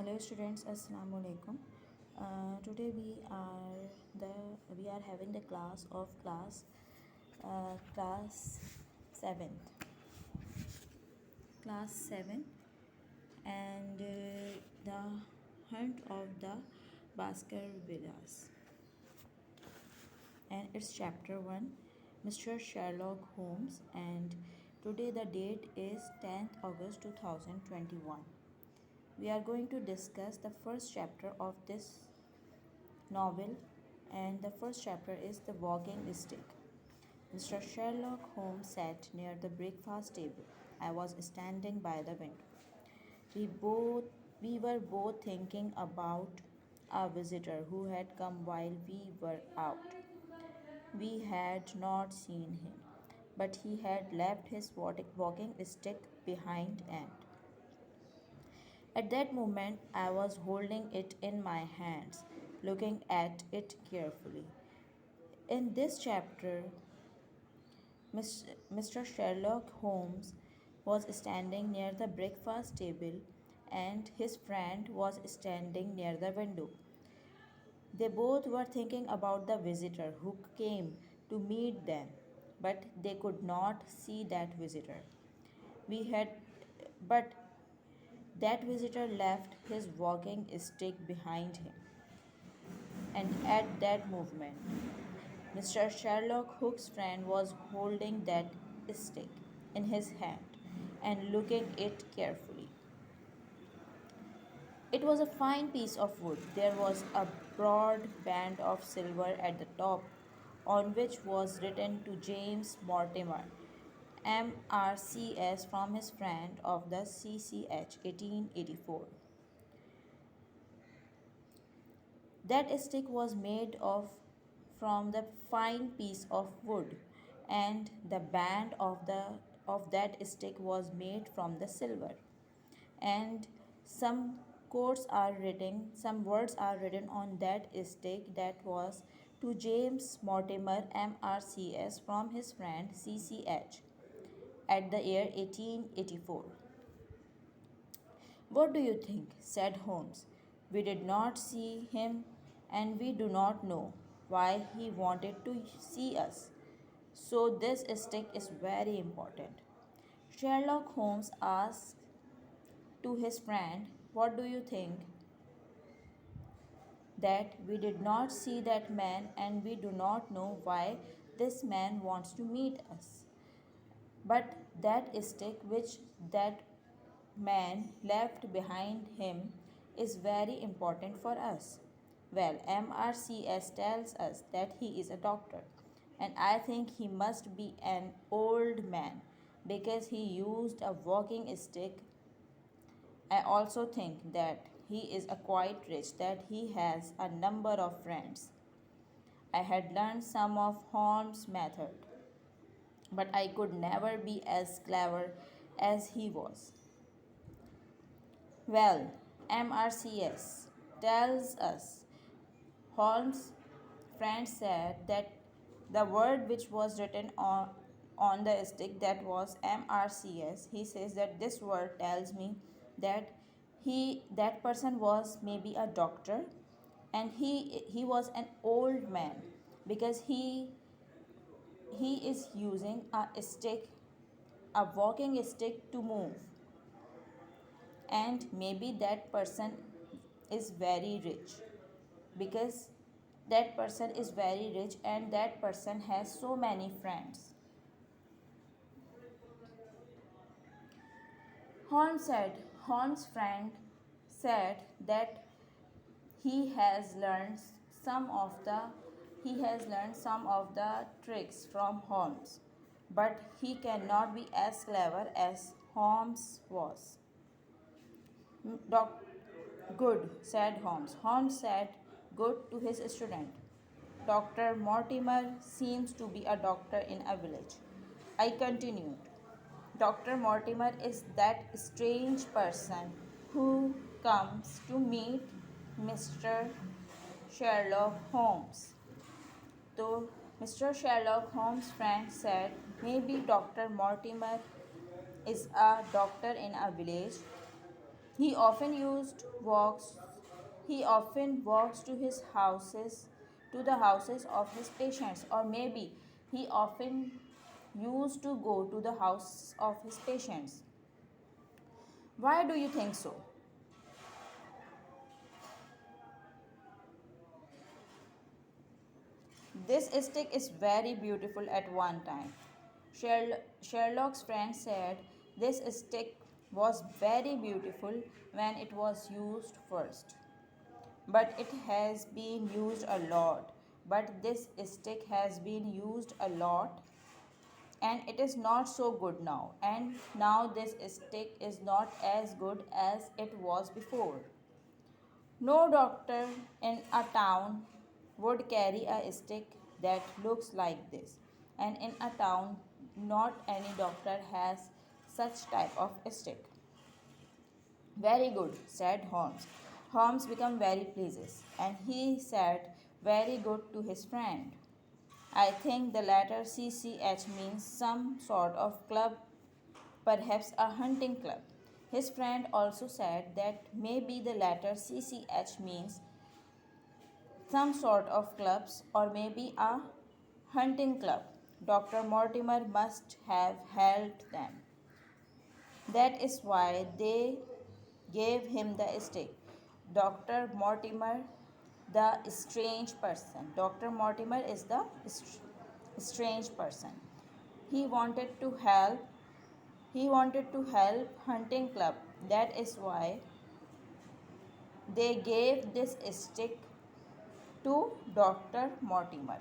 Hello students, Assalamu alaikum. Today we are having the class of class 7th class 7 and the hunt of the Baskervilles, and it's chapter 1, Mr. Sherlock Holmes, and today the date is 10th August 2021. We are going to discuss the first chapter of this novel, and the first chapter is The Walking Stick. Mr. Sherlock Holmes sat near the breakfast table. I was standing by the window. We both we were both thinking about a visitor who had come while we were out. We had not seen him, but he had left his walking stick behind, and at that moment I was holding it in my hands, looking at it carefully. In this chapter, Mr. Sherlock Holmes was standing near the breakfast table and his friend was standing near the window. They both were thinking about the visitor who came to meet them, but they could not see that visitor. We had but that visitor left his walking stick behind him, and at that movement Mr. Sherlock Holmes' friend was holding that stick in his hand and looking it carefully. It was a fine piece of wood. There was a broad band of silver at the top, on which was written to James Mortimer, MRCS, from his friend of the CCH 1884. That stick was made of from the fine piece of wood, and the band of that stick was made from the silver. And some words are written on that stick, that was to James Mortimer, MRCS, from his friend CCH at the year 1884. What do you think? Said Holmes. We did not see him, and we do not know why he wanted to see us. So, this stick is very important. Sherlock Holmes asked to his friend, what do you think? That we did not see that man, and we do not know why this man wants to meet us. But that stick which that man left behind him is very important for us. Well, MRCS tells us that he is a doctor, and I think he must be an old man because he used a walking stick. I also think that he is a quite rich, that he has a number of friends. I had learned some of Holmes' method, but I could never be as clever as he was. Well, MRCS tells us, Holmes' friend said that the word which was written on the stick, that was MRCS, he says that this word tells me that that person was maybe a doctor, and he was an old man because he is using a stick, a walking stick, to move, and maybe that person is very rich because that person is very rich and that person has so many friends. Holmes' friend said that he has learned some of the he has learned some of the tricks from Holmes, but he cannot be as clever as Holmes was. Doc, good, said Holmes. Holmes said good to his student. Dr. Mortimer seems to be a doctor in a village. I continued. Dr. Mortimer is that strange person who comes to meet Mr. Sherlock Holmes. So, Mr. Sherlock Holmes' friend said, maybe Dr. Mortimer is a doctor in a village. He often used walks he often walks to the houses of his patients, or maybe he often used to go to the house of his patients. Why do you think so? This stick is very beautiful at one time. Sherlock's friend said this stick was very beautiful when it was used first. But it has been used a lot. But this stick has been used a lot and it is not so good now. And now this stick is not as good as it was before. No doctor in a town would carry a stick that looks like this. And in a town, not any doctor has such type of stick. Very good, said Holmes. Holmes became very pleased, and he said very good to his friend. I think the letter CCH means some sort of club, perhaps a hunting club. His friend also said that maybe the letter CCH means some sort of clubs or maybe a hunting club. Dr. Mortimer must have helped them. That is why they gave him the stick. Dr. Mortimer, the strange person. Dr. Mortimer is the strange person. He wanted to help. He wanted to help hunting club. That is why they gave this stick to Dr. Mortimer.